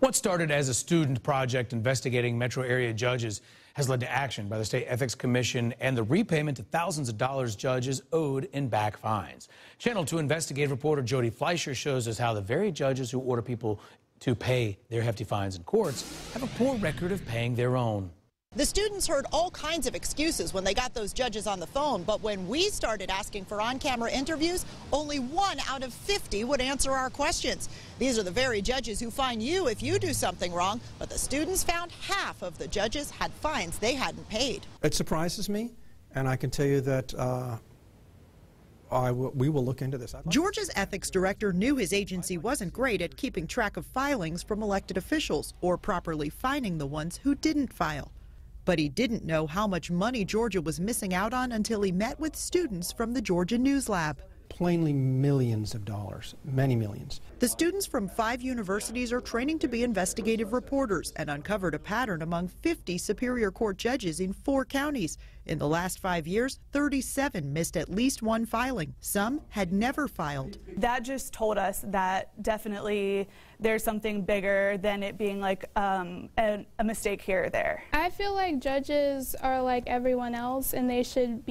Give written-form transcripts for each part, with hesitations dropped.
What started as a student project investigating metro area judges has led to action by the State Ethics Commission and the repayment of thousands of dollars judges owed in back fines. Channel 2 investigative reporter Jody Fleischer shows us how the very judges who order people to pay their hefty fines in courts have a poor record of paying their own. The students heard all kinds of excuses when they got those judges on the phone, but when we started asking for on-camera interviews, only 1 out of 50 would answer our questions. These are the very judges who fine you if you do something wrong, but the students found half of the judges had fines they hadn't paid. It surprises me, and I can tell you that we will look into this. Georgia's ethics director knew his agency wasn't great at keeping track of filings from elected officials or properly fining the ones who didn't file. But he didn't know how much money Georgia was missing out on until he met with students from the Georgia News Lab. Plainly millions of dollars, many millions. The students from 5 universities are training to be investigative reporters and uncovered a pattern among 50 Superior Court judges in 4 counties. In the last 5 years, 37 missed at least one filing. Some had never filed. That just told us that definitely there's something bigger than it being like a mistake here or there. I feel like judges are like everyone else, and they should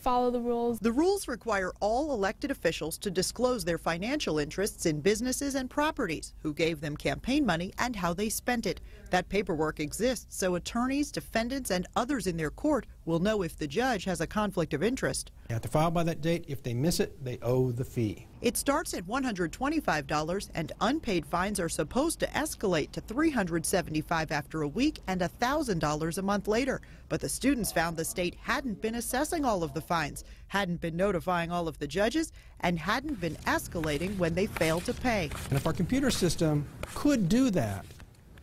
follow the rules. The rules require all elected officials to disclose their financial interests in businesses and properties, who gave them campaign money and how they spent it. That paperwork exists so attorneys, defendants, and others in their court will know if the judge has a conflict of interest. They have to file by that date. If they miss it, they owe the fee. It starts at $125, and unpaid fines are supposed to escalate to $375 after a week and $1,000 a month later. But the students found the state hadn't been assessing all of the fines, hadn't been notifying all of the judges, and hadn't been escalating when they failed to pay. And if our computer system could do that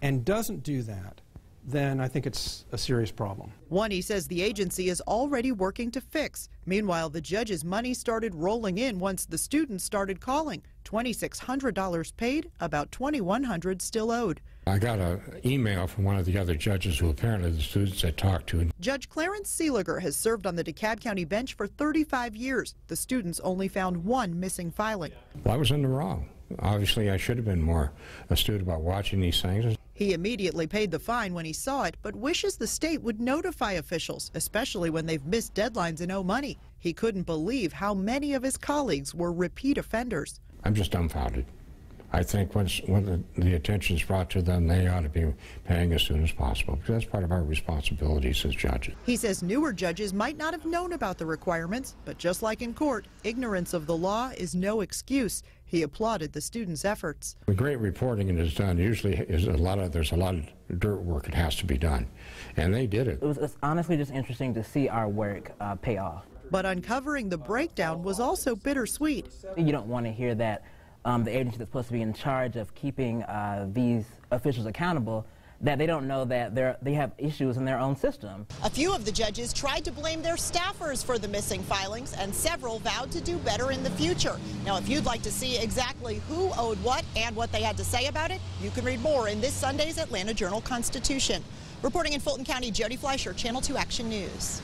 and doesn't do that, then I think it's a serious problem. One he says the agency is already working to fix. Meanwhile, the judge's money started rolling in once the students started calling. $2,600 paid, about $2,100 still owed. I got an email from one of the other judges who apparently the students had talked to. Judge Clarence Seeliger has served on the DeKalb County bench for 35 years. The students only found 1 missing filing. Well, I was in the wrong. Obviously, I should have been more astute about watching these things. He immediately paid the fine when he saw it, but wishes the state would notify officials, especially when they've missed deadlines and owe money. He couldn't believe how many of his colleagues were repeat offenders. I'm just dumbfounded. I think when the attention is brought to them, they ought to be paying as soon as possible, because that's part of our responsibilities as judges. He says newer judges might not have known about the requirements, but just like in court, ignorance of the law is no excuse. He applauded the students' efforts. The great reporting is done. Usually there's a lot of dirt work that has to be done, and they did it. It's honestly just interesting to see our work pay off. But uncovering the breakdown was also bittersweet. You don't want to hear that the agency that's supposed to be in charge of keeping these officials accountable, that they don't know that they have issues in their own system. A few of the judges tried to blame their staffers for the missing filings, and several vowed to do better in the future. Now, if you'd like to see exactly who owed what and what they had to say about it, you can read more in this Sunday's Atlanta Journal-Constitution. Reporting in Fulton County, Jody Fleischer, Channel 2 Action News.